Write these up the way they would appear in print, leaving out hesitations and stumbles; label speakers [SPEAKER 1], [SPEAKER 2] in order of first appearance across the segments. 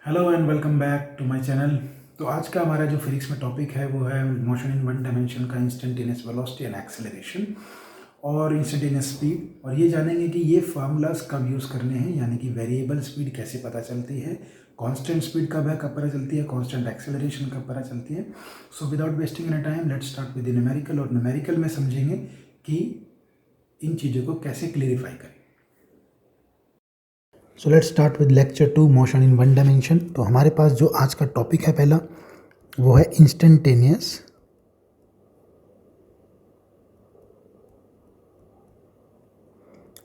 [SPEAKER 1] Hello and welcome back to my channel. तो आज का हमारा जो फिजिक्स में टॉपिक है वो है मोशन इन वन डायमेंशन का इंस्टेंटेनियस वेलोसिटी एंड एक्सेलरेशन और इंस्टेंटेनियस स्पीड। और ये जानेंगे कि ये फार्मूलाज कब यूज़ करने हैं, यानी कि वेरिएबल स्पीड कैसे पता चलती है, कांस्टेंट स्पीड कब है, कब पता चलती है, कांस्टेंट एक्सेलरेशन कब पता चलती है। So without wasting any time let's start with the numerical. और न्यूमेरिकल में समझेंगे कि इन चीज़ों को कैसे क्लियरिफाई करें। सो let's start with lecture 2 motion in one dimension. तो हमारे पास जो आज का टॉपिक है पहला वो है इंस्टेंटेनियस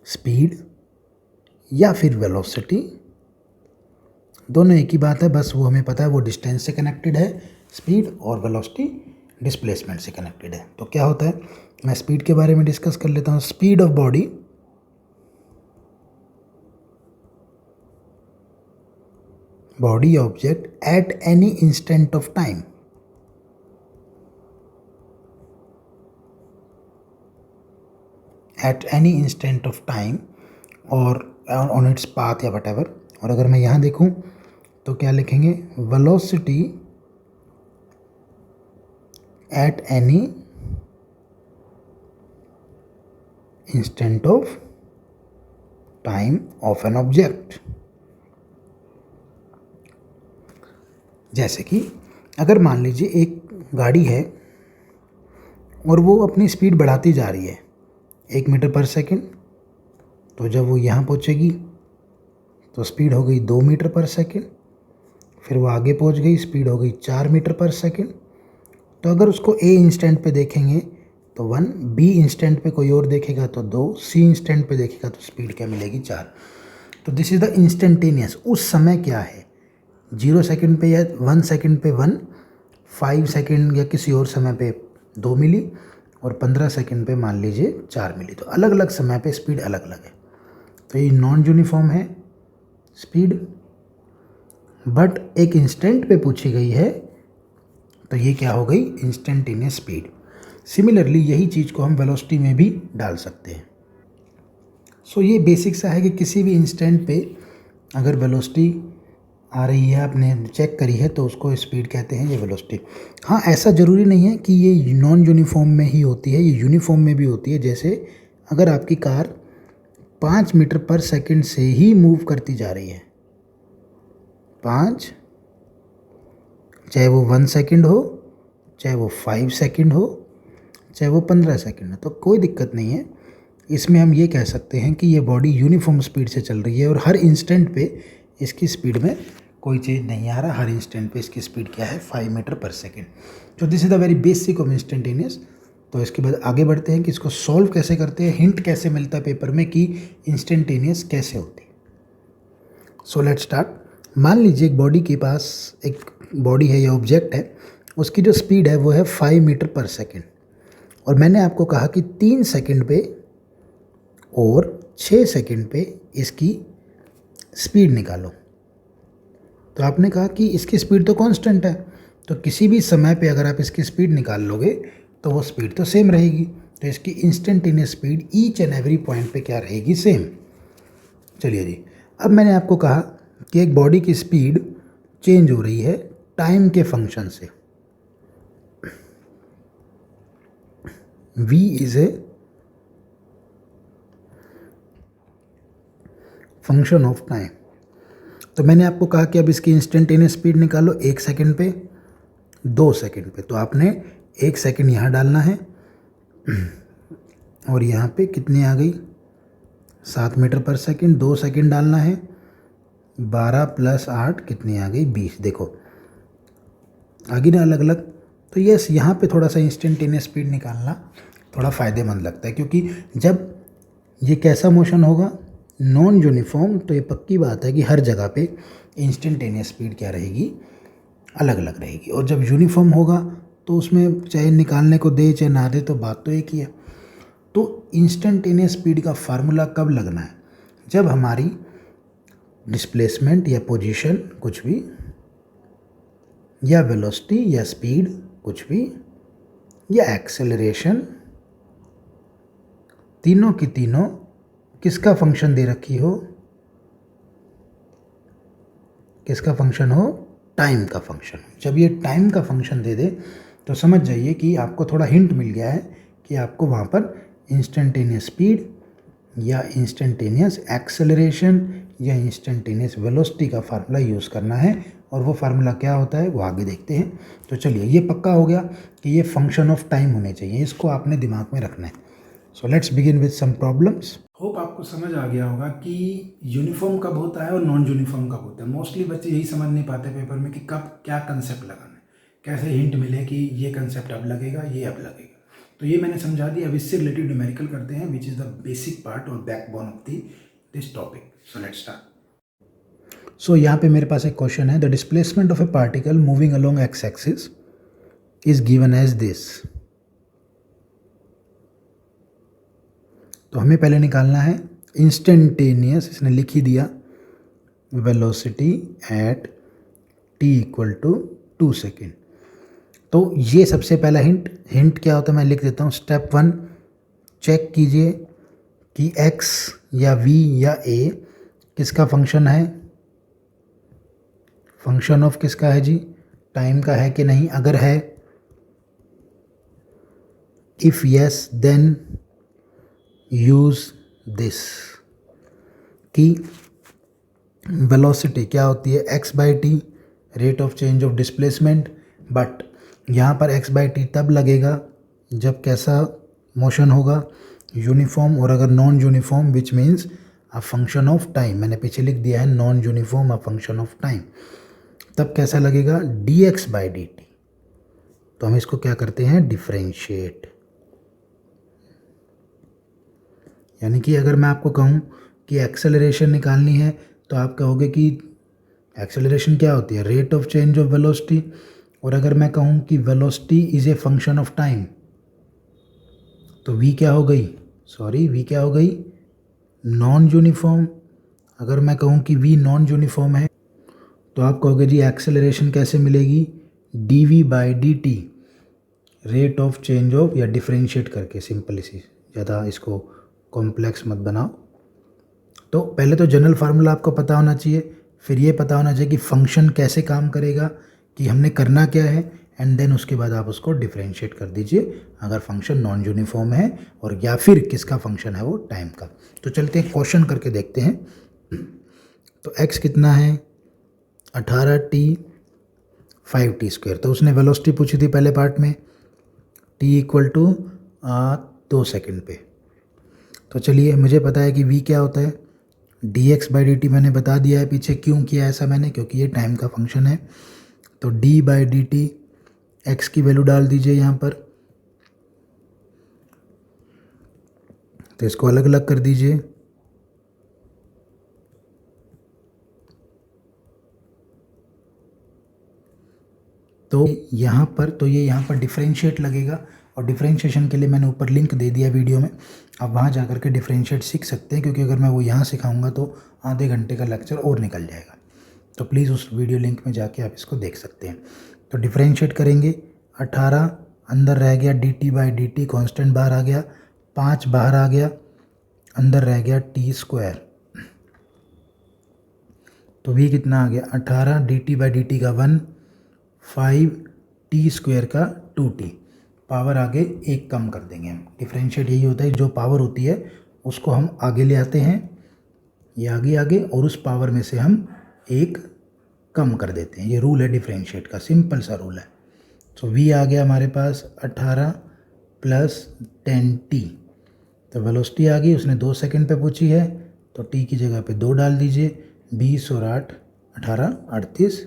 [SPEAKER 1] स्पीड या फिर वेलोसिटी। दोनों एक ही बात है, बस वो हमें पता है वो डिस्टेंस से कनेक्टेड है स्पीड, और वेलोसिटी डिस्प्लेसमेंट से कनेक्टेड है। तो क्या होता है, मैं स्पीड के बारे में डिस्कस कर लेता हूँ। Speed of body object at any instant of time. At any instant of time और ऑन इट्स पाथ या वटेवर। और अगर मैं यहाँ देखूँ तो क्या लिखेंगे, velocity at any instant of time of an object. जैसे कि अगर मान लीजिए एक गाड़ी है और वो अपनी स्पीड बढ़ाती जा रही है 1 मीटर पर सेकेंड, तो जब वो यहाँ पहुँचेगी तो स्पीड हो गई 2 मीटर पर सेकेंड, फिर वो आगे पहुँच गई, स्पीड हो गई 4 मीटर पर सेकेंड। तो अगर उसको ए इंस्टेंट पे देखेंगे तो 1, बी इंस्टेंट पे कोई और देखेगा तो 2, सी इंस्टेंट पे देखेगा तो स्पीड क्या मिलेगी, 4। तो दिस इज़ द इंस्टेंटेनियस। उस समय क्या है, 0 सेकेंड पे या 1 सेकेंड पे 1, 5 सेकेंड या किसी और समय पे 2 मिली, और 15 सेकेंड पे मान लीजिए 4 मिली। तो अलग अलग समय पे स्पीड अलग अलग है। तो ये नॉन यूनिफॉर्म है स्पीड, बट एक इंस्टेंट पे पूछी गई है तो ये क्या हो गई, इंस्टेंटेनियस स्पीड। सिमिलरली यही चीज़ को हम वेलोसिटी में भी डाल सकते हैं। सो ये बेसिक सा है कि किसी भी इंस्टेंट पे अगर वेलोसिटी आ रही है, आपने चेक करी है, तो उसको स्पीड कहते हैं, ये वेलोसिटी। हाँ, ऐसा ज़रूरी नहीं है कि ये नॉन यूनिफॉर्म में ही होती है, ये यूनिफॉर्म में भी होती है। जैसे अगर आपकी कार 5 मीटर पर सेकंड से ही मूव करती जा रही है, 5, चाहे वो 1 सेकंड हो, चाहे वो 5 सेकंड हो, चाहे वो 15 सेकंड हो, तो कोई दिक्कत नहीं है। इसमें हम ये कह सकते हैं कि ये बॉडी यूनिफॉर्म स्पीड से चल रही है और हर इंस्टेंट पे इसकी स्पीड में कोई चेंज नहीं आ रहा। हर इंस्टेंट पे इसकी स्पीड क्या है, 5 मीटर पर सेकंड। तो this is the very basic of instantaneous. तो इसके बाद आगे बढ़ते हैं कि इसको सॉल्व कैसे करते हैं, हिंट कैसे मिलता है पेपर में कि इंस्टेंटेनियस कैसे होती है। So let's start. मान लीजिए एक बॉडी के पास एक बॉडी है या ऑब्जेक्ट है, उसकी जो स्पीड है वो है 5 मीटर पर सेकंड, और मैंने आपको कहा कि 3 सेकंड पे और 6 सेकंड पे इसकी स्पीड निकालो। तो आपने कहा कि इसकी स्पीड तो कांस्टेंट है, तो किसी भी समय पे अगर आप इसकी स्पीड निकाल लोगे तो वो स्पीड तो सेम रहेगी। तो इसकी instantaneous speed each and every point पे क्या रहेगी, सेम। चलिए जी, अब मैंने आपको कहा कि एक बॉडी की स्पीड चेंज हो रही है टाइम के फंक्शन से। v is a function of time. तो मैंने आपको कहा कि अब इसकी इंस्टेंटेनियस स्पीड निकालो 1 सेकंड पे, 2 सेकंड पे। तो आपने 1 सेकंड यहाँ डालना है और यहाँ पे कितनी आ गई, 7 मीटर पर सेकंड। 2 सेकंड डालना है, 12 + 8 कितनी आ गई, 20। देखो आगे ना अलग अलग। तो यस, यहाँ पे थोड़ा सा इंस्टेंटेनियस स्पीड निकालना थोड़ा फ़ायदेमंद लगता है, क्योंकि जब ये कैसा मोशन होगा, नॉन यूनिफॉर्म, तो ये पक्की बात है कि हर जगह पे इंस्टेंटेनियस स्पीड क्या रहेगी, अलग अलग रहेगी। और जब यूनिफॉर्म होगा तो उसमें चाहे निकालने को दे चाहे ना दे, तो बात तो एक ही है। तो इंस्टेंटेनियस स्पीड का फार्मूला कब लगना है, जब हमारी डिस्प्लेसमेंट या पोजीशन कुछ भी, या वेलोसिटी या स्पीड कुछ भी, या एक्सेलरेशन, तीनों की तीनों किसका फंक्शन दे रखी हो, किसका फंक्शन हो, टाइम का फंक्शन। जब ये टाइम का फंक्शन दे दे तो समझ जाइए कि आपको थोड़ा हिंट मिल गया है कि आपको वहाँ पर इंस्टेंटेनियस स्पीड या इंस्टेंटेनियस एक्सेलरेशन या इंस्टेंटेनियस वेलोसिटी का फार्मूला यूज़ करना है। और वो फार्मूला क्या होता है वो आगे देखते हैं। तो चलिए, ये पक्का हो गया कि ये फंक्शन ऑफ टाइम होने चाहिए, इसको आपने दिमाग में रखना है। So let's begin with some problems. Hope आपको समझ आ गया होगा कि यूनिफॉर्म कब होता है और नॉन यूनिफॉर्म कब होता है। मोस्टली बच्चे यही समझ नहीं पाते पेपर में कि कब क्या कंसेप्ट लगाना है, कैसे हिंट मिले कि ये कंसेप्ट अब लगेगा, ये अब लगेगा। तो ये मैंने समझा दिया। अब इससे रिलेटेड न्यूमेरिकल करते हैं, which is the basic part और backbone of this topic. So let's start. So यहाँ पे मेरे पास एक क्वेश्चन है, the displacement of a particle moving along x axis is given as this. तो हमें पहले निकालना है इंस्टेंटेनियस, इसने लिख ही दिया, velocity at t equal to 2 second. तो ये सबसे पहला हिंट क्या होता है मैं लिख देता हूँ। स्टेप 1, चेक कीजिए कि x या v या a किसका फंक्शन है, फंक्शन ऑफ किसका है जी, टाइम का है कि नहीं। अगर है, if yes then use this, कि वेलोसिटी क्या होती है, x by t, rate of change of displacement. But यहाँ पर x बाई टी तब लगेगा जब कैसा मोशन होगा, यूनिफॉर्म। और अगर non uniform which means a function of time, मैंने पीछे लिख दिया है non uniform a function of time, तब कैसा लगेगा, dx बाई डी टी। तो हम इसको क्या करते हैं, डिफ्रेंशिएट। यानी कि अगर मैं आपको कहूँ कि एक्सेलरेशन निकालनी है तो आप कहोगे कि एक्सेलरेशन क्या होती है, rate of change of velocity. और अगर मैं कहूँ कि velocity is a function of time, तो v क्या हो गई, v क्या हो गई, नॉन यूनिफॉर्म। अगर मैं कहूँ कि v नॉन यूनिफॉर्म है तो आप कहोगे जी एक्सेलरेशन कैसे मिलेगी, dv by D T, rate of change of, या डिफ्रेंशिएट करके, सिंपल इसी, ज़्यादा इसको कॉम्प्लेक्स मत बनाओ। तो पहले तो जनरल फार्मूला आपको पता होना चाहिए, फिर ये पता होना चाहिए कि फंक्शन कैसे काम करेगा, कि हमने करना क्या है, एंड देन उसके बाद आप उसको डिफ्रेंशिएट कर दीजिए अगर फंक्शन नॉन यूनिफॉर्म है, और या फिर किसका फंक्शन है वो, टाइम का। तो चलते हैं क्वेश्चन करके देखते हैं। तो x कितना है, 18t 5t स्क्वायर। तो उसने वेलोसिटी पूछी थी पहले पार्ट में, t इक्वल टू 2 सेकेंड पे। तो चलिए, मुझे पता है कि v क्या होता है, dx बाई डी टी मैंने बता दिया है पीछे। क्यों किया ऐसा मैंने, क्योंकि ये टाइम का फंक्शन है। तो d by D T, x की वैल्यू डाल दीजिए यहाँ पर, तो इसको अलग अलग कर दीजिए। तो यहाँ पर, तो ये यहाँ पर डिफ्रेंशिएट लगेगा, और डिफ्रेंशिएशन के लिए मैंने ऊपर लिंक दे दिया वीडियो में, आप वहाँ जा कर के डिफ्रेंशिएट सीख सकते हैं। क्योंकि अगर मैं वो यहाँ सिखाऊंगा तो आधे घंटे का लेक्चर और निकल जाएगा। तो प्लीज़ उस वीडियो लिंक में जाके आप इसको देख सकते हैं। तो डिफ्रेंशिएट करेंगे, 18 अंदर रह गया, D T by D T constant बाहर आ गया, 5 बाहर आ गया, अंदर रह गया टी स्क्वायर। तो v कितना आ गया, 18 D T by D T का 1, 5 टी स्क्वायर का 2t, पावर आगे एक कम कर देंगे हम। डिफ्रेंशिएट यही होता है, जो पावर होती है उसको हम आगे ले आते हैं, ये आगे आगे, और उस पावर में से हम एक कम कर देते हैं। ये रूल है डिफ्रेंशिएट का, सिंपल सा रूल है। तो v आ गया हमारे पास 18 प्लस 10t। तो वेलोसिटी आ गई, उसने 2 सेकेंड पे पूछी है, तो t की जगह पे 2 डाल दीजिए। 20 और 8 18 38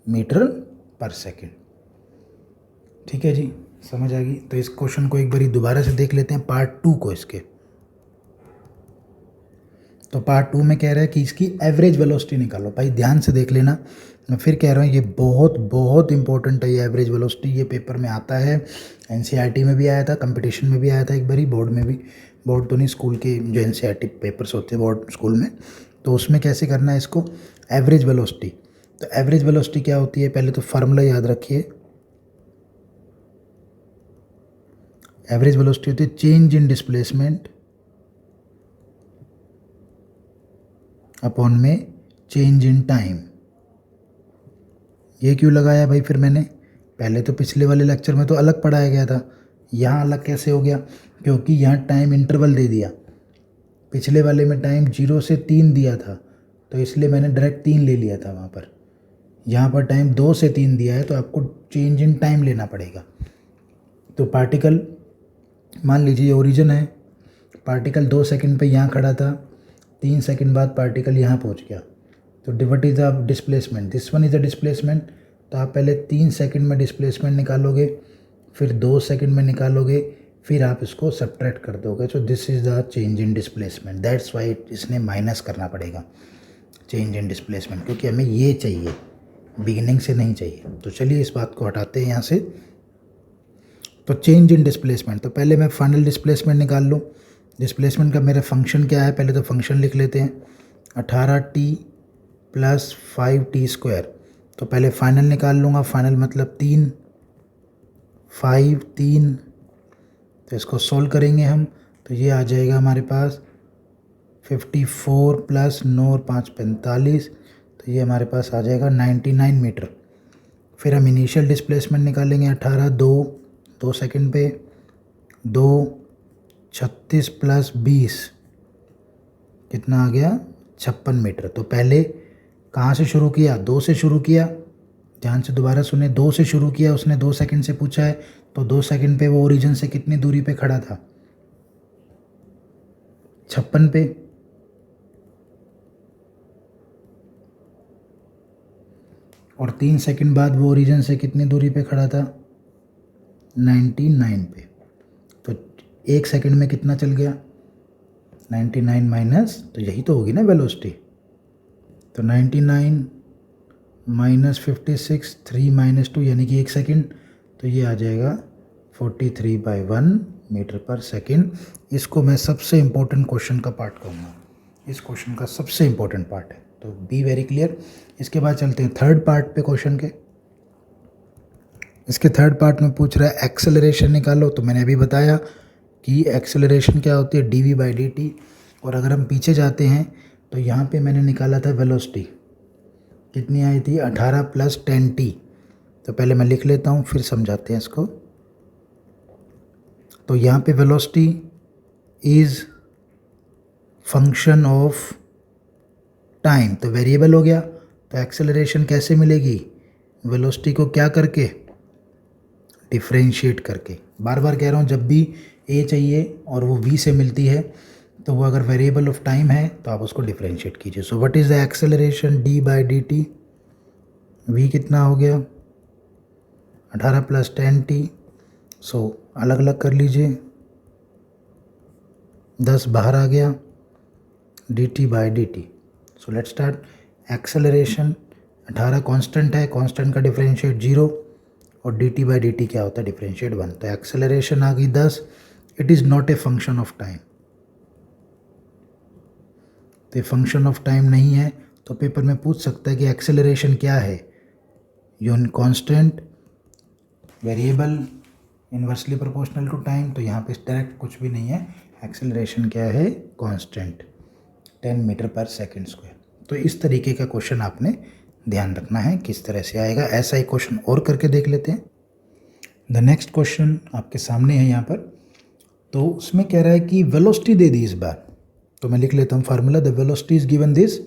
[SPEAKER 1] मीटर पर सेकेंड। ठीक है जी, समझ आ गई। तो इस क्वेश्चन को एक बारी दोबारा से देख लेते हैं, पार्ट 2 को इसके। तो पार्ट 2 में कह रहा है कि इसकी एवरेज वेलोसिटी निकालो। भाई ध्यान से देख लेना, मैं फिर कह रहा हूँ, ये बहुत बहुत इंपॉर्टेंट है ये एवरेज वेलोसिटी। ये पेपर में आता है, एनसीईआरटी में भी आया था, कंपटीशन में भी आया था एक बारी, बोर्ड में भी, बोर्ड तो नहीं, स्कूल के जो एनसीईआरटी पेपर्स होते हैं बोर्ड स्कूल में, तो उसमें कैसे करना है इसको, एवरेज वेलोसिटी। तो एवरेज वेलोसिटी क्या होती है, पहले तो फार्मूला याद रखिए। एवरेज वेलोसिटी होती है चेंज इन डिस्प्लेसमेंट अपॉन में चेंज इन टाइम। ये क्यों लगाया भाई फिर मैंने? पहले तो पिछले वाले लेक्चर में तो अलग पढ़ाया गया था, यहाँ अलग कैसे हो गया? क्योंकि यहाँ टाइम इंटरवल दे दिया। पिछले वाले में टाइम 0 से 3 दिया था, तो इसलिए मैंने डायरेक्ट 3 ले लिया था वहाँ पर। यहाँ पर टाइम 2 से 3 दिया है, तो आपको चेंज इन टाइम लेना पड़ेगा। तो पार्टिकल, मान लीजिए ओरिजिन है, पार्टिकल 2 सेकंड पे यहाँ खड़ा था, 3 सेकंड बाद पार्टिकल यहाँ पहुँच गया। तो what is the displacement? This one is the displacement. तो आप पहले 3 सेकंड में डिस्प्लेसमेंट निकालोगे, फिर 2 सेकंड में निकालोगे, फिर आप इसको सब्ट्रैक्ट कर दोगे। तो this is the change in displacement. That's why इसने माइनस करना पड़ेगा चेंज इन डिस्प्लेसमेंट, क्योंकि हमें ये चाहिए, बिगिनिंग से नहीं चाहिए। तो चलिए इस बात को हटाते हैं यहाँ से। तो चेंज इन डिस्प्लेसमेंट, तो पहले मैं फाइनल डिस्प्लेसमेंट निकाल लूँ। डिस्प्लेसमेंट का मेरा फंक्शन क्या है, पहले तो फंक्शन लिख लेते हैं, 18t + 5t²। तो पहले फाइनल निकाल लूँगा, फाइनल मतलब 3, 5, 3। तो इसको सोल्व करेंगे हम, तो ये आ जाएगा हमारे पास 54 + 9 और 5 45। तो ये हमारे पास आ जाएगा 99 मीटर। फिर हम इनिशियल डिस्प्लेसमेंट निकालेंगे, 18 2 सेकंड पे, 2 36 + 20 कितना आ गया? 56 मीटर। तो पहले कहाँ से शुरू किया? 2 से शुरू किया। ध्यान से दोबारा सुने, 2 से शुरू किया उसने, 2 सेकंड से पूछा है, तो 2 सेकंड पे वो ओरिजिन से कितनी दूरी पे खड़ा था? 56 पे। और 3 सेकंड बाद वो ओरिजिन से कितनी दूरी पे खड़ा था? 99 पे। तो 1 सेकंड में कितना चल गया? 99 माइनस, तो यही तो होगी ना वेलोसिटी। तो 99 - 56, 3 - 2 यानी कि 1 सेकंड। तो ये आ जाएगा 43/1 मीटर पर सेकंड। इसको मैं सबसे इम्पोर्टेंट क्वेश्चन का पार्ट कहूँगा, इस क्वेश्चन का सबसे इम्पोर्टेंट पार्ट है। तो बी वेरी क्लियर। इसके बाद चलते हैं थर्ड पार्ट पे क्वेश्चन के। इसके थर्ड पार्ट में पूछ रहा है एक्सेलरेशन निकालो। तो मैंने अभी बताया कि एक्सेलरेशन क्या होती है, dv/dt। और अगर हम पीछे जाते हैं तो यहाँ पे मैंने निकाला था वेलोसिटी, कितनी आई थी? 18 + 10t। तो पहले मैं लिख लेता हूँ, फिर समझाते हैं इसको। तो यहाँ पे velocity is function of time, तो वेरिएबल हो गया। तो एक्सेलरेशन कैसे मिलेगी? वेलोसिटी को क्या करके? डिफरेंशिएट करके। बार बार कह रहा हूँ, जब भी ए चाहिए और वो v से मिलती है, तो वो अगर वेरिएबल ऑफ टाइम है तो आप उसको डिफरेंशिएट कीजिए। So what is the acceleration? d/dt। v कितना हो गया? 18 + 10t। सो अलग अलग कर लीजिए, 10 बाहर आ गया, dt/dt। So let's start. Acceleration 18 constant है, कांस्टेंट का डिफरेंशिएट 0, और dt/dt क्या होता है? डिफरेंशिएट 1। तो एक्सेलरेशन आ गई 10। It is not a function of time. तो फंक्शन ऑफ टाइम नहीं है, तो पेपर में पूछ सकता है कि एक्सेलरेशन क्या है? Unit constant, variable, inversely proportional to time. तो यहाँ पे डायरेक्ट कुछ भी नहीं है। एक्सेलरेशन क्या है? कांस्टेंट, 10 मीटर पर सेकंड स्क्वायर। तो इस तरीके का क्वेश्चन आपने ध्यान रखना है किस तरह से आएगा। ऐसा ही क्वेश्चन और करके देख लेते हैं। द नेक्स्ट क्वेश्चन आपके सामने है यहाँ पर। तो उसमें कह रहा है कि वेलोसिटी दे दी इस बार। तो मैं लिख लेता हूँ formula, the velocity is given this,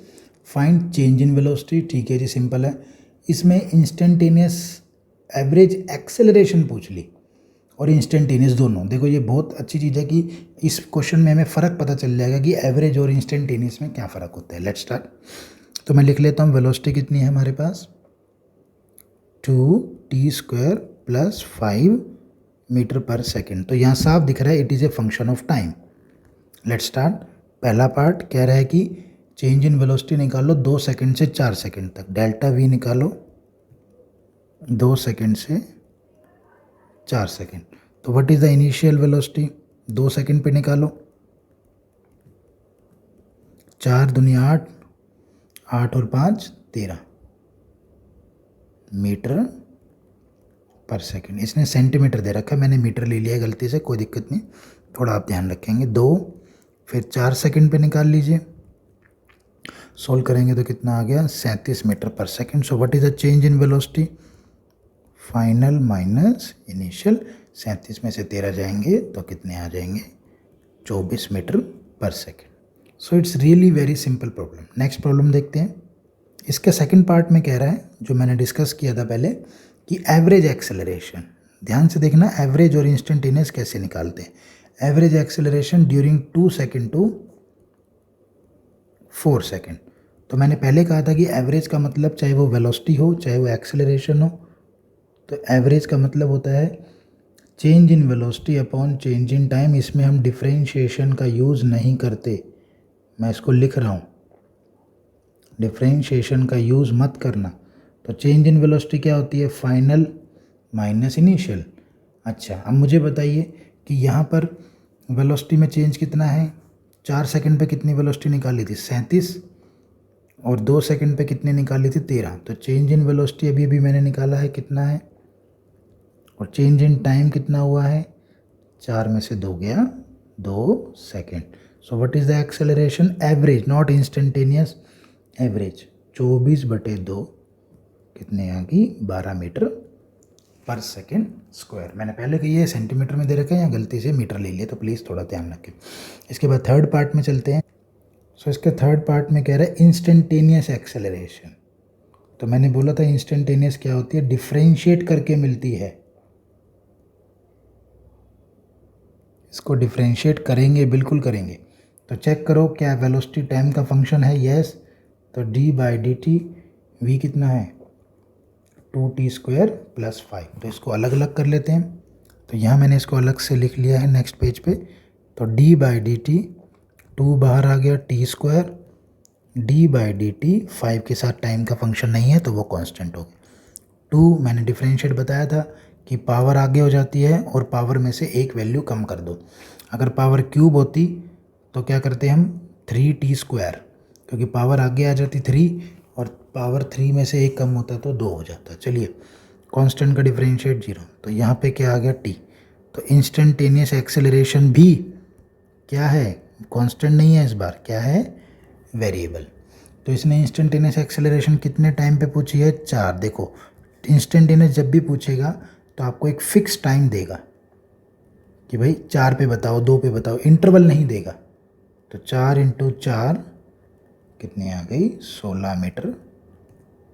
[SPEAKER 1] find change in velocity. ठीक है जी, सिंपल है। इसमें इंस्टेंटेनियस एवरेज एक्सेलरेशन पूछ ली और इंस्टेंटेनियस दोनों। देखो ये बहुत अच्छी चीज़ है कि इस क्वेश्चन में हमें फ़र्क पता चल जाएगा कि एवरेज और इंस्टेंटेनियस में क्या फ़र्क होता है। Let's start. तो मैं लिख लेता हूँ, वेलोसिटी कितनी है हमारे पास? 2t² + 5 मीटर पर सेकेंड। तो यहाँ साफ दिख रहा है it is a function of time. Let's start. पहला पार्ट कह रहा है कि चेंज इन वेलोसिटी निकालो 2 सेकंड से 4 सेकंड तक। डेल्टा v निकालो 2 सेकंड से 4 सेकंड। तो what is the initial velocity? 2 second पे निकालो, 4 दूनी 8, 8 और 5 13 मीटर पर सेकंड। इसने सेंटीमीटर दे रखा है, मैंने मीटर ले लिया है गलती से, कोई दिक्कत नहीं, थोड़ा आप ध्यान रखेंगे। 2 फिर 4 सेकंड पे निकाल लीजिए। सोल्व करेंगे तो कितना आ गया 37 मीटर पर second. So what is the change in velocity, final minus initial, 37 में से 13 जाएंगे तो कितने आ जाएंगे 24 मीटर पर second. So it's really very simple problem. Next problem देखते हैं। इसके सेकंड पार्ट में कह रहा है जो मैंने डिस्कस किया था पहले कि एवरेज एक्सेलरेशन, ध्यान से देखना एवरेज और इंस्टेंटेनियस कैसे निकालते हैं। Average acceleration during 2 second to 4 second. तो मैंने पहले कहा था कि एवरेज का मतलब चाहे वो वेलोसिटी हो चाहे वो एक्सेलरेशन हो, तो एवरेज का मतलब होता है change in velocity upon change in time. इसमें हम डिफरेंशिएशन का यूज़ नहीं करते, मैं इसको लिख रहा हूँ, डिफरेंशिएशन का यूज़ मत करना। तो चेंज इन वेलोसिटी क्या होती है, फाइनल माइनस इनिशियल। अच्छा अब मुझे बताइए कि यहाँ पर वेलोसिटी में चेंज कितना है, 4 सेकंड पे कितनी वेलोसिटी निकाली थी 37, और 2 सेकंड पे कितनी निकाली थी 13। तो चेंज इन वेलोसिटी अभी अभी मैंने निकाला है कितना है, और चेंज इन टाइम कितना हुआ है, 4 में से 2 गया 2 second. So what is the acceleration, average not instantaneous, average 24/2 कितने आ गई 12 मीटर पर सेकेंड स्क्वायर। मैंने पहले कही है सेंटीमीटर में दे रखा है या गलती से मीटर ले लिया, तो प्लीज़ थोड़ा ध्यान रखें। इसके बाद थर्ड पार्ट में चलते हैं। सो इसके थर्ड पार्ट में कह रहा है इंस्टेंटेनियस एक्सेलरेशन। तो मैंने बोला था इंस्टेंटेनियस क्या होती है, डिफरेंशिएट करके मिलती है। इसको डिफरेंशिएट करेंगे, बिल्कुल करेंगे। तो चेक करो क्या वेलोसिटी टाइम का फंक्शन है, यस। तो d/dt v कितना है 2t² + 5। तो इसको अलग अलग कर लेते हैं। तो यहाँ मैंने इसको अलग से लिख लिया है नेक्स्ट पेज पे। तो d/dt 2 बाहर आ गया, t², d/dt 5 के साथ टाइम का फंक्शन नहीं है तो वो कांस्टेंट हो गया। 2 मैंने डिफरेंशिएट बताया था कि पावर आगे हो जाती है और पावर में से एक वैल्यू कम कर दो। अगर पावर क्यूब होती तो क्या करते हम 3t², क्योंकि पावर आगे आ जाती 3 और पावर 3 में से एक कम होता तो 2 हो जाता। चलिए कांस्टेंट का डिफरेंशिएट 0, तो यहाँ पे क्या आ गया t। तो इंस्टेंटेनियस एक्सेलरेशन भी क्या है, कांस्टेंट नहीं है, इस बार क्या है वेरिएबल। तो इसने इंस्टेंटेनियस एक्सेलरेशन कितने टाइम पे पूछी है 4। देखो इंस्टेंटेनियस जब भी पूछेगा तो आपको एक फिक्स टाइम देगा कि भाई 4 पे बताओ 2 पे बताओ, इंटरवल नहीं देगा। तो 4 × 4 कितने आ गई 16 मीटर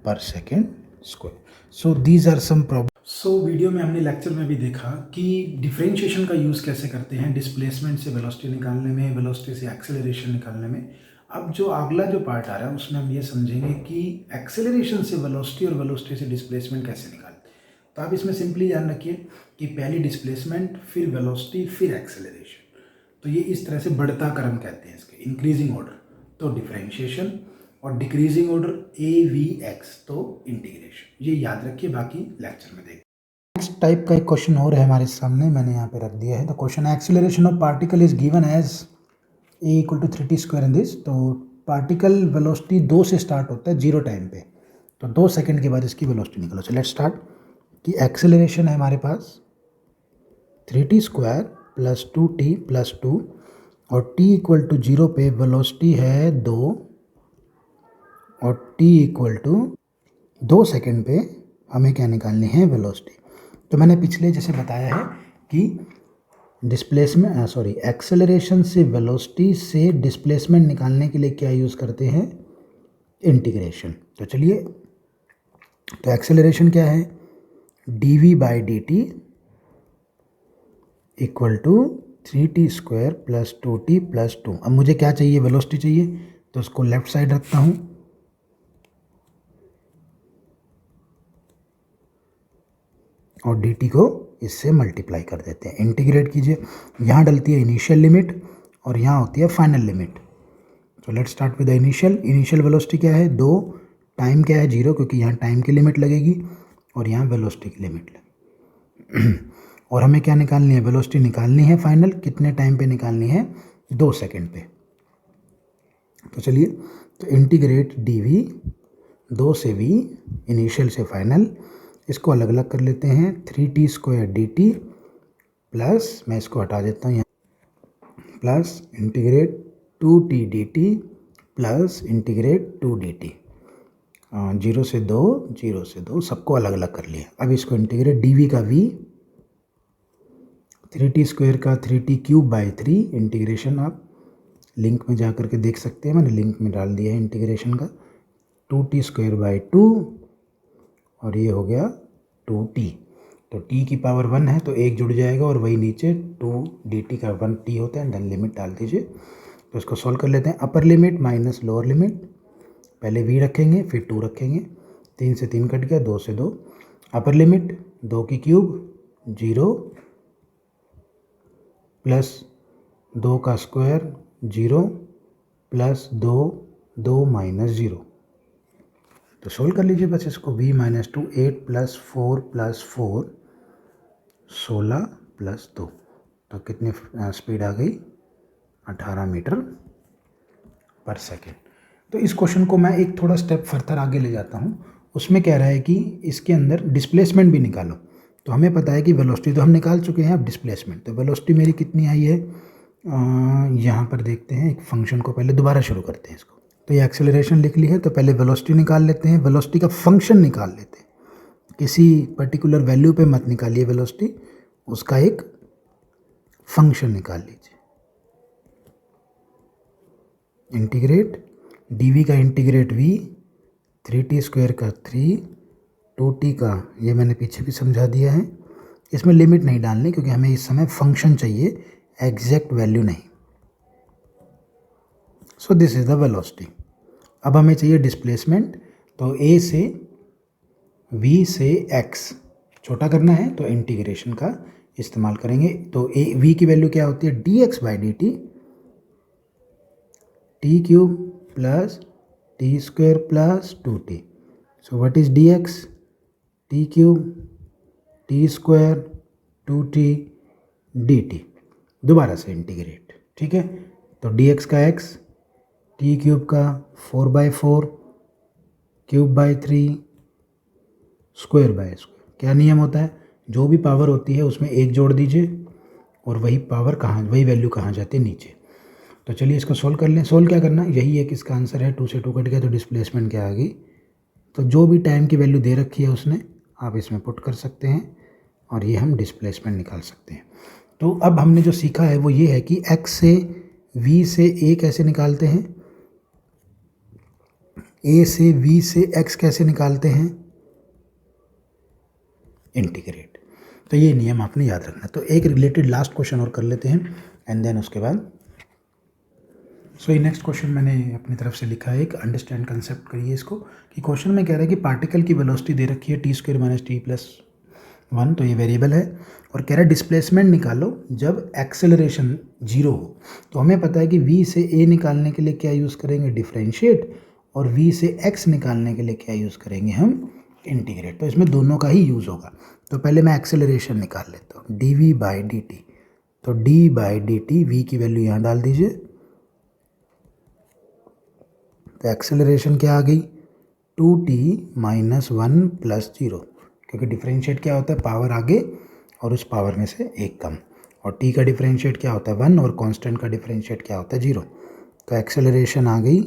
[SPEAKER 1] पर second square. So these are some problem. So video में हमने लेक्चर में भी देखा कि डिफरेंशिएशन का यूज़ कैसे करते हैं डिस्प्लेसमेंट से वेलोसिटी निकालने में, वेलोसिटी से एक्सेलरेशन निकालने में। अब जो अगला जो पार्ट आ रहा है उसमें हम ये समझेंगे कि एक्सेलरेशन से वेलोसिटी और वेलोसिटी से डिस्प्लेसमेंट कैसे निकालते हैं। तो आप इसमें सिंपली ध्यान रखिए कि पहली डिस्प्लेसमेंट, फिर वेलोसिटी, फिर एक्सेलरेशन। तो ये इस तरह से बढ़ता क्रम कहते हैं इसके, इंक्रीजिंग ऑर्डर तो डिफरेंशिएशन, और डिक्रीजिंग ऑर्डर AVX तो इंटीग्रेशन। ये याद रखिए, बाकी लेक्चर में देखिए। नेक्स्ट टाइप का एक क्वेश्चन और है हमारे सामने, मैंने यहाँ पे रख दिया है। तो question acceleration of particle is given as a = 3t² in this. तो पार्टिकल वेलोसिटी 2 से स्टार्ट होता है 0 टाइम पे, तो 2 सेकंड के बाद इसकी वेलोसिटी निकालो। सो लेट्स स्टार्ट कि एक्सेलरेशन है हमारे पास 3t² + 2t + 2, और t = 0 पे वेलोसिटी है 2, और t = 2 सेकेंड पे हमें क्या निकालनी है वेलोसिटी। तो मैंने पिछले जैसे बताया है कि डिस्प्लेसमेंट एक्सेलरेशन से वेलोसिटी से डिस्प्लेसमेंट निकालने के लिए क्या यूज़ करते हैं, इंटीग्रेशन। तो चलिए, तो एक्सेलरेशन क्या है dv/dt = 3t² + 2t + 2। अब मुझे क्या चाहिए, वेलोसिटी चाहिए, तो उसको लेफ्ट साइड रखता हूँ और dt को इससे मल्टीप्लाई कर देते हैं, इंटीग्रेट कीजिए। यहाँ डलती है इनिशियल लिमिट और यहाँ होती है फाइनल लिमिट। तो let's start with the initial velocity क्या है 2, टाइम क्या है 0, क्योंकि यहाँ टाइम की लिमिट लगेगी और यहाँ वेलोसिटी की लिमिट लगेगी। और हमें क्या निकालनी है, वेलोसिटी निकालनी है फाइनल, कितने टाइम पे निकालनी है 2 सेकेंड पे। तो चलिए, तो इंटीग्रेट dv 2 से v इनिशियल से फाइनल, इसको अलग अलग कर लेते हैं। 3t² dt प्लस, मैं इसको हटा देता हूँ यहाँ, plus integrate 2t dt plus integrate 2 dt। 0 से 2 सबको अलग अलग कर लिया। अब इसको इंटीग्रेट dv का v, 3t² का 3t³/3 इंटीग्रेशन आप लिंक में जा कर के देख सकते हैं, मैंने लिंक में डाल दिया है इंटीग्रेशन का। 2t²/2 और ये हो गया 2t। तो t की पावर 1 है तो एक जुड़ जाएगा और वही नीचे 2 dt का 1t होता है, देन लिमिट डाल दीजिए। तो इसको सॉल्व कर लेते हैं। Upper limit minus lower limit, पहले v रखेंगे फिर 2 रखेंगे, 3 से 3 कट गया, 2 से 2। अपर लिमिट 2³ 0 प्लस 2 का स्क्वायर 0 प्लस 2 2 माइनस 0। तो सोल्व कर लीजिए बस इसको। v minus 2 8 plus 4 plus 4 16 plus 2, तो कितनी स्पीड आ गई? 18 मीटर पर सेकेंड। तो इस क्वेश्चन को मैं एक थोड़ा स्टेप फर्दर आगे ले जाता हूँ। उसमें कह रहा है कि इसके अंदर डिस्प्लेसमेंट भी निकालो। तो हमें पता है कि वेलोसिटी तो हम निकाल चुके हैं, अब डिस्प्लेसमेंट। तो वेलोसिटी मेरी कितनी आई है, यहाँ पर देखते हैं। एक फंक्शन को पहले दोबारा शुरू करते हैं इसको। तो ये एक्सेलरेशन लिख ली है, तो पहले वेलोसिटी निकाल लेते हैं। वेलोसिटी का फंक्शन निकाल लेते हैं, किसी पर्टिकुलर वैल्यू पे मत निकालिए वेलोसिटी, उसका एक फंक्शन निकाल लीजिए। इंटीग्रेट dv का इंटीग्रेट v, 3t² का 3, 2t का ये मैंने पीछे भी समझा दिया है। इसमें लिमिट नहीं डालनी क्योंकि हमें इस समय फंक्शन चाहिए, एग्जैक्ट वैल्यू नहीं। So this is the velocity. अब हमें चाहिए डिस्प्लेसमेंट। तो a से v से x छोटा करना है तो इंटीग्रेशन का इस्तेमाल करेंगे। तो v की वैल्यू क्या होती है? dx/dt t³ plus t² plus 2t। So what is dx? t³ t² 2t dt। दोबारा से इंटीग्रेट, ठीक है। तो dx का x, t³ का 4/4 3/3 स्क्वायर। क्या नियम होता है? जो भी पावर होती है उसमें एक जोड़ दीजिए और वही पावर कहाँ, वही वैल्यू कहाँ जाती है? नीचे। तो चलिए इसको सोल्व कर लें। सोल्व क्या करना, यही है कि इसका आंसर है। 2 से 2 कट गया तो डिस्प्लेसमेंट क्या आ गई? तो जो भी टाइम की वैल्यू दे रखी है उसने, आप इसमें पुट कर सकते हैं और ये हम डिस्प्लेसमेंट निकाल सकते हैं। तो अब हमने जो सीखा है वो ये है कि x से v से a कैसे निकालते हैं, a से v से x कैसे निकालते हैं, इंटीग्रेट। तो ये नियम आपने याद रखना। तो एक रिलेटेड लास्ट क्वेश्चन और कर लेते हैं एंड देन उसके बाद। सो ये नेक्स्ट क्वेश्चन मैंने अपनी तरफ से लिखा है, एक अंडरस्टैंड कंसेप्ट करिए इसको। कि क्वेश्चन में कह रहा है कि पार्टिकल की वेलोसिटी दे रखी है t² माइनस t प्लस 1, तो ये वेरिएबल है। और कह रहा है डिस्प्लेसमेंट निकालो जब एक्सेलरेशन 0 हो। तो हमें पता है कि v से a निकालने के लिए क्या यूज़ करेंगे? डिफरेंशिएट। और v से x निकालने के लिए क्या यूज़ करेंगे हम? इंटीग्रेट। तो इसमें दोनों का ही यूज़ होगा। तो पहले मैं एक्सेलरेशन निकाल लेता हूँ, dv/dt। तो d/dt, v की वैल्यू यहाँ डाल दीजिए। तो एक्सेलरेशन क्या आ गई? 2t माइनस 1 प्लस 0, क्योंकि डिफरेंशिएट क्या होता है? पावर आगे और उस पावर में से एक कम। और t का डिफरेंशिएट क्या होता है? 1, और कांस्टेंट का डिफरेंशिएट क्या होता है? 0। तो एक्सेलरेशन आ गई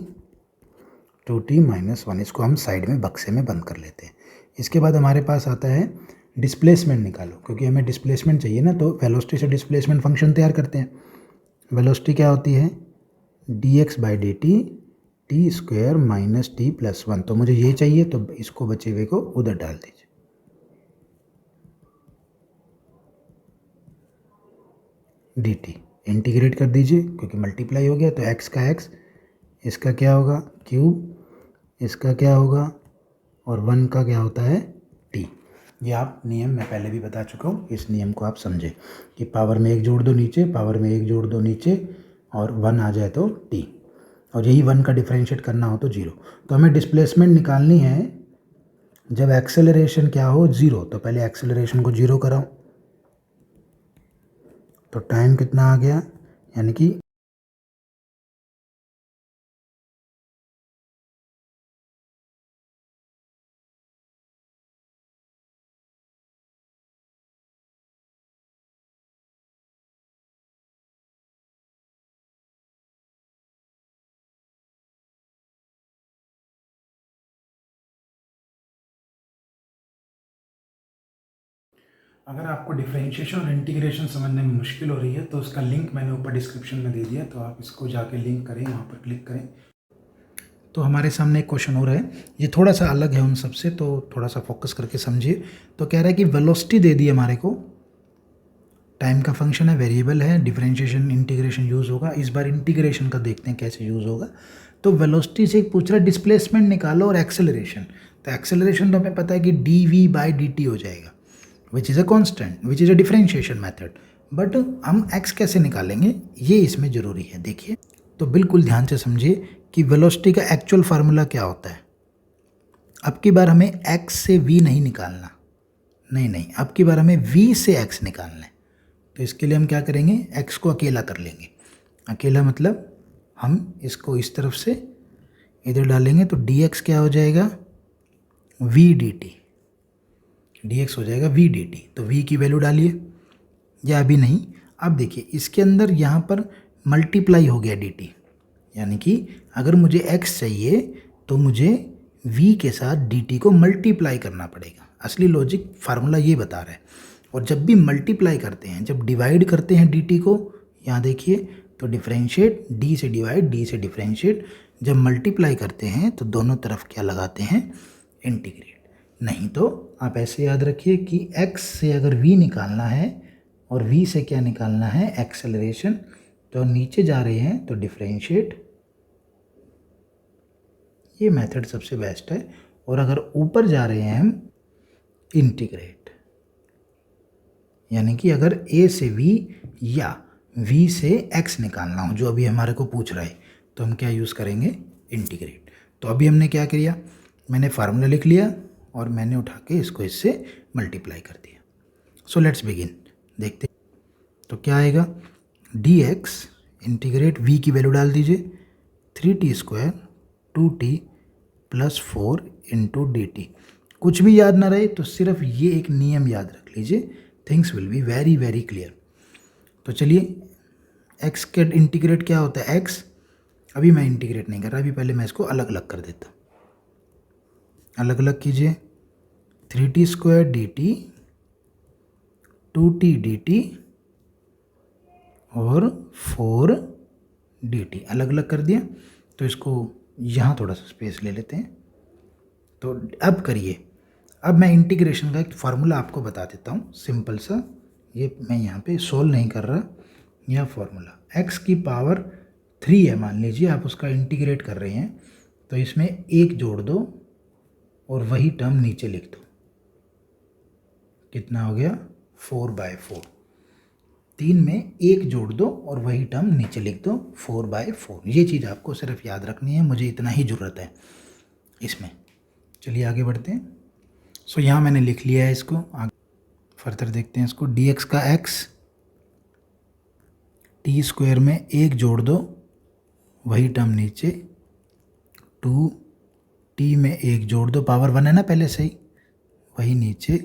[SPEAKER 1] 2t माइनस 1। इसको हम साइड में बक्से में बंद कर लेते हैं। इसके बाद हमारे पास आता है डिस्प्लेसमेंट निकालो, क्योंकि हमें डिस्प्लेसमेंट चाहिए ना। तो वेलोसिटी से डिस्प्लेसमेंट फंक्शन तैयार करते हैं। वेलोसिटी क्या होती है? dx/dt t² minus t plus 1। तो मुझे ये चाहिए, तो इसको बचे हुए को उधर डाल दीजिए। dt इंटीग्रेट कर दीजिए क्योंकि मल्टीप्लाई हो गया। तो x का x, इसका क्या होगा? क्यूब, इसका क्या होगा? और 1 का क्या होता है? t। ये आप नियम मैं पहले भी बता चुका हूँ, इस नियम को आप समझें कि पावर में एक जोड़ दो नीचे, पावर में एक जोड़ दो नीचे, और 1 आ जाए तो t। और यही 1 का डिफरेंशिएट करना हो तो 0। तो हमें डिस्प्लेसमेंट निकालनी है जब एक्सेलरेशन क्या हो? 0। तो पहले एक्सेलरेशन को 0 कराओ। तो टाइम कितना आ गया? यानी कि अगर आपको डिफरेंशिएशन और इंटीग्रेशन समझने में मुश्किल हो रही है तो उसका लिंक मैंने ऊपर डिस्क्रिप्शन में दे दिया, तो आप इसको जाके लिंक करें, वहाँ पर क्लिक करें। तो हमारे सामने एक क्वेश्चन हो रहा है, ये थोड़ा सा अलग है उन सबसे, तो थोड़ा सा फोकस करके समझिए। तो कह रहा है कि वेलोसिटी दे दी हमारे को, टाइम का फंक्शन है, वेरिएबल है, डिफरेंशिएशन इंटीग्रेशन यूज़ होगा। इस बार इंटीग्रेशन का देखते हैं कैसे यूज़ होगा। तो वेलोसिटी से पूछ रहा है डिस्प्लेसमेंट निकालो और एक्सेलरेशन। तो एक्सेलरेशन तो हमें पता है कि dv/dt हो जाएगा, which is a constant, which is a differentiation method. But हम x कैसे निकालेंगे ये इसमें ज़रूरी है। देखिए, तो बिल्कुल ध्यान से समझिए कि वेलोसिटी का एक्चुअल फार्मूला क्या होता है। अब की बार हमें x से v नहीं निकालना, नहीं, अब की बार हमें v से x निकालना है। तो इसके लिए हम क्या करेंगे, x को अकेला कर लेंगे। अकेला मतलब हम इसको इस तरफ से इधर डालेंगे, तो dx क्या हो जाएगा, v dt, dx हो जाएगा v dt। तो v की वैल्यू डालिए, या अभी नहीं, अब देखिए इसके अंदर यहाँ पर मल्टीप्लाई हो गया dt, यानी कि अगर मुझे x चाहिए तो मुझे v के साथ dt को मल्टीप्लाई करना पड़ेगा। असली लॉजिक फार्मूला ये बता रहा है। और जब भी मल्टीप्लाई करते हैं, जब डिवाइड करते हैं dt को, यहाँ देखिए, तो डिफरेंशिएट, d से डिवाइड, d से डिफरेंशिएट। जब मल्टीप्लाई करते हैं तो दोनों तरफ क्या लगाते हैं, इंटीग्रेट। नहीं तो आप ऐसे याद रखिए कि x से अगर v निकालना है और v से क्या निकालना है, एक्सेलरेशन, तो नीचे जा रहे हैं तो डिफरेंशिएट, ये मेथड सबसे बेस्ट है। और अगर ऊपर जा रहे हैं हम, इंटीग्रेट, यानी कि अगर a से v या v से x निकालना हो, जो अभी हमारे को पूछ रहा है, तो हम क्या यूज़ करेंगे, इंटीग्रेट। तो अभी हमने क्या किया, मैंने फार्मूला लिख लिया और मैंने उठा के इसको इससे मल्टीप्लाई कर दिया। सो लेट्स बिगिन, देखते। तो क्या आएगा, dx इंटीग्रेट, v की वैल्यू डाल दीजिए, 3t² 2t + 4 × dt। कुछ भी याद ना रहे तो सिर्फ ये एक नियम याद रख लीजिए, things will be very very clear. तो चलिए, x के इंटीग्रेट क्या होता है, x, अभी मैं इंटीग्रेट नहीं कर रहा, अभी पहले मैं इसको अलग अलग कर देता। अलग अलग कीजिए, 3t² dt 2t dt और 4 dt अलग अलग कर दिया। तो इसको यहाँ थोड़ा सा स्पेस ले लेते हैं। तो अब करिए, अब मैं इंटीग्रेशन का एक फार्मूला आपको बता देता हूँ, सिंपल सा। ये मैं यहाँ पे सोल्व नहीं कर रहा, यह फार्मूला x की पावर 3 है, मान लीजिए आप उसका इंटीग्रेट कर रहे हैं, तो इसमें 1 जोड़ दो और वही टर्म नीचे लिख दो। कितना हो गया, 4/4। 3 में 1 जोड़ दो और वही टर्म नीचे लिख दो, 4/4। ये चीज़ आपको सिर्फ याद रखनी है, मुझे इतना ही ज़रूरत है इसमें। चलिए आगे बढ़ते हैं। सो यहाँ मैंने लिख लिया है इसको, आगे फर्दर देखते हैं इसको। dx का x, t² में 1 जोड़ दो, वही टर्म नीचे, 2t में 1 जोड़ दो, पावर 1 है ना पहले से ही, वही नीचे।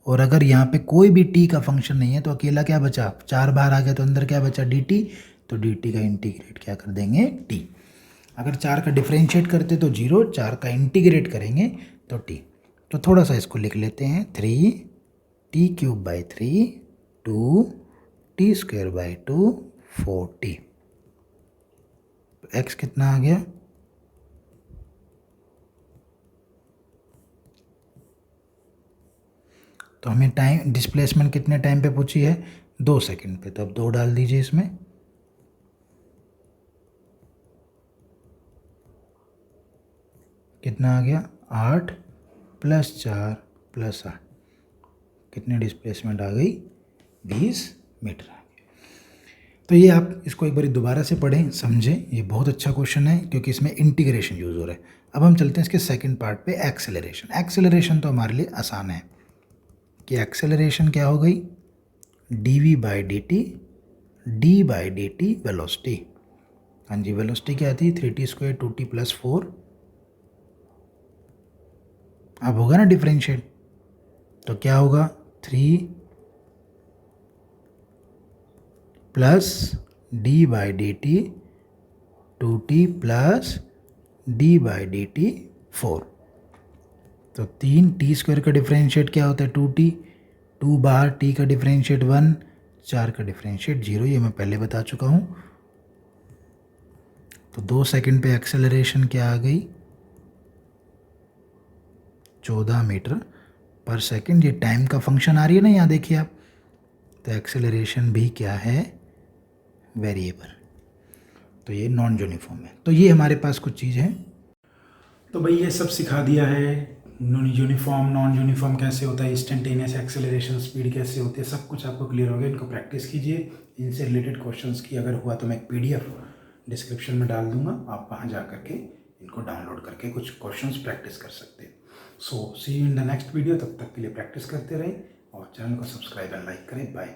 [SPEAKER 1] और अगर यहाँ पे कोई भी t का फंक्शन नहीं है तो अकेला क्या बचा, 4 बाहर आ गया तो अंदर क्या बचा, dt। तो dt का इंटीग्रेट क्या कर देंगे, t। अगर 4 का डिफरेंशिएट करते तो 0, 4 का इंटीग्रेट करेंगे तो t। तो थोड़ा सा इसको लिख लेते हैं, 3t³ 2 t²/2 4t। x कितना आ गया, तो हमें टाइम डिस्प्लेसमेंट कितने टाइम पे पूछी है, 2 सेकंड पे, तो अब 2 डाल दीजिए इसमें। कितना आ गया, 8 + 4 + 8, कितने डिस्प्लेसमेंट आ गई, 20 मीटर आ गई। तो ये आप इसको एक बार दोबारा से पढ़ें, समझें, ये बहुत अच्छा क्वेश्चन है क्योंकि इसमें इंटीग्रेशन यूज़ हो रहा है। अब हम चलते हैं इसके सेकंड पार्ट पे, एक्सेलरेशन। एक्सेलरेशन तो हमारे लिए आसान है कि एक्सेलरेशन क्या हो गई, dv/dt d/dt वेलोसिटी। हाँ जी, वेलोसिटी क्या थी, 3t² 2t + 4। अब होगा ना डिफरेंशिएट, तो क्या होगा, 3 + d/dt 2t + d/dt 4। तो 3 t² का डिफरेंशिएट क्या होता है, 2t, 2 बार t का डिफरेंशिएट 1, 4 का डिफरेंशिएट 0, ये मैं पहले बता चुका हूँ। तो 2 सेकंड पे एक्सेलरेशन क्या आ गई, 14 मीटर पर सेकंड। ये टाइम का फंक्शन आ रही है ना, यहाँ देखिए आप। तो एक्सेलरेशन भी क्या है, वेरिएबल। तो ये नॉन यूनिफॉर्म है। तो ये हमारे पास कुछ चीज़ है।
[SPEAKER 2] तो भाई ये सब सिखा दिया है, यूनिफॉर्म नॉन यूनिफॉर्म कैसे होता है, इंस्टेंटेनियस एक्सेलरेशन स्पीड कैसे होती है, सब कुछ आपको क्लियर हो गया। इनको प्रैक्टिस कीजिए। इनसे रिलेटेड क्वेश्चंस की अगर हुआ तो मैं एक PDF डिस्क्रिप्शन में डाल दूंगा, आप वहाँ जा करके इनको डाउनलोड करके कुछ क्वेश्चंस प्रैक्टिस कर सकते हैं। So see you in the next video. तब तक के लिए प्रैक्टिस करते रहें और चैनल को सब्सक्राइब एंड लाइक करें। बाय।